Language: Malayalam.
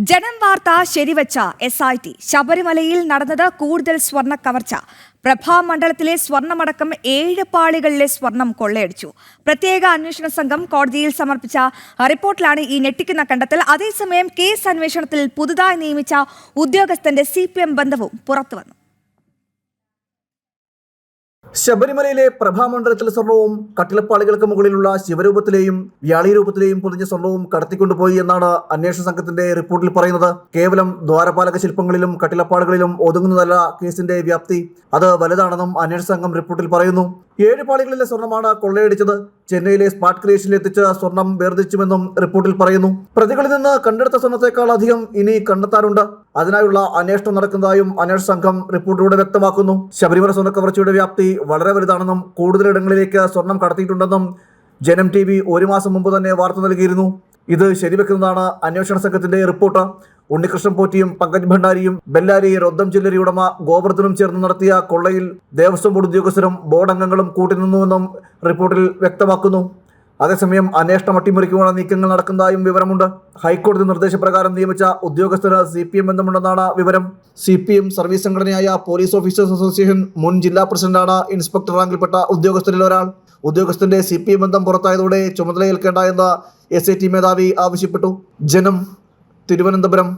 ജനം വാർത്ത ശരിവച്ച SIT ശബരിമലയിൽ നടന്നത് കൂടുതൽ സ്വർണ്ണ കവർച്ച. പ്രഭാമണ്ഡലത്തിലെ സ്വർണ്ണമടക്കം 7 പാളികളിലെ സ്വർണം കൊള്ളയടിച്ചു. പ്രത്യേക അന്വേഷണ സംഘം കോടതിയിൽ സമർപ്പിച്ച റിപ്പോർട്ടിലാണ് ഈ ഞെട്ടിക്കുന്ന കണ്ടെത്തൽ. അതേസമയം കേസ് അന്വേഷണത്തിൽ പുതുതായി നിയമിച്ച ഉദ്യോഗസ്ഥന്റെ CPM ബന്ധവും പുറത്തുവന്നു. ശബരിമലയിലെ പ്രഭാമണ്ഡലത്തിലെ സ്വർണവും കട്ടിളപ്പാളികൾക്ക് മുകളിലുള്ള ശിവരൂപത്തിലെയും വ്യാളീരൂപത്തിലെയും പൊതിഞ്ഞ സ്വർണവും കടത്തിക്കൊണ്ടുപോയി എന്നാണ് അന്വേഷണ സംഘത്തിന്റെ റിപ്പോർട്ടിൽ പറയുന്നത്. കേവലം ദ്വാരപാലക ശില്പങ്ങളിലും കട്ടിളപ്പാളികളിലും ഒതുങ്ങുന്നതല്ല കേസിന്റെ വ്യാപ്തി, അത് വലുതാണെന്നും അന്വേഷണ സംഘം റിപ്പോർട്ടിൽ പറയുന്നു. 7 പാളികളിലെ സ്വർണ്ണമാണ് കൊള്ളയടിച്ചത്. ചെന്നൈയിലെ സ്മാർട്ട് ക്രിയേഷനിൽ എത്തിച്ച് സ്വർണം വേർതിരിച്ചുമെന്നും റിപ്പോർട്ടിൽ പറയുന്നു. പ്രതികളിൽ നിന്ന് കണ്ടെടുത്ത സ്വർണ്ണത്തെക്കാൾ അധികം ഇനി കണ്ടെത്താനുണ്ട്. അതിനായുള്ള അന്വേഷണം നടക്കുന്നതായും അന്വേഷണ സംഘം റിപ്പോർട്ടിലൂടെ വ്യക്തമാക്കുന്നു. ശബരിമല സ്വർണ്ണ കവർച്ചയുടെ വ്യാപ്തി വളരെ വലുതാണെന്നും കൂടുതലിടങ്ങളിലേക്ക് സ്വർണം കടത്തിയിട്ടുണ്ടെന്നും ജനം TV 1 മാസം മുമ്പ് തന്നെ വാർത്ത നൽകിയിരുന്നു. ഇത് ശരിവെക്കുന്നതാണ് അന്വേഷണ സംഘത്തിന്റെ റിപ്പോർട്ട്. ഉണ്ണികൃഷ്ണൻ പോറ്റിയും പങ്കജ് ഭണ്ഡാരിയും ബെല്ലാരി റൊദ്ദം ജ്വല്ലറി ഉടമ ഗോവർദ്ധനും ചേർന്ന് നടത്തിയ കൊള്ളയിൽ ദേവസ്വം ബോർഡ് ഉദ്യോഗസ്ഥരും ബോർഡ് അംഗങ്ങളും കൂട്ടുനിന്നുവെന്നും റിപ്പോർട്ടിൽ വ്യക്തമാക്കുന്നു. അതേസമയം അന്വേഷണം അട്ടിമറിക്കുവാനുള്ള നീക്കങ്ങൾ നടക്കുന്നതായും വിവരമുണ്ട്. ഹൈക്കോടതി നിർദ്ദേശപ്രകാരം നിയമിച്ച ഉദ്യോഗസ്ഥന് CPM ബന്ധമുണ്ടെന്നാണ് വിവരം. CPM സർവീസ് സംഘടനയായ പോലീസ് ഓഫീസേഴ്സ് അസോസിയേഷൻ മുൻ ജില്ലാ പ്രസിഡന്റാണ് ഇൻസ്പെക്ടർ റാങ്കിൽപ്പെട്ട ഉദ്യോഗസ്ഥരിൽ ഒരാൾ. ഉദ്യോഗസ്ഥന്റെ CPM ബന്ധം പുറത്തായതോടെ ചുമതലയേൽക്കേണ്ട എന്ന് SIT മേധാവി ആവശ്യപ്പെട്ടു. ജനം, തിരുവനന്തപുരം.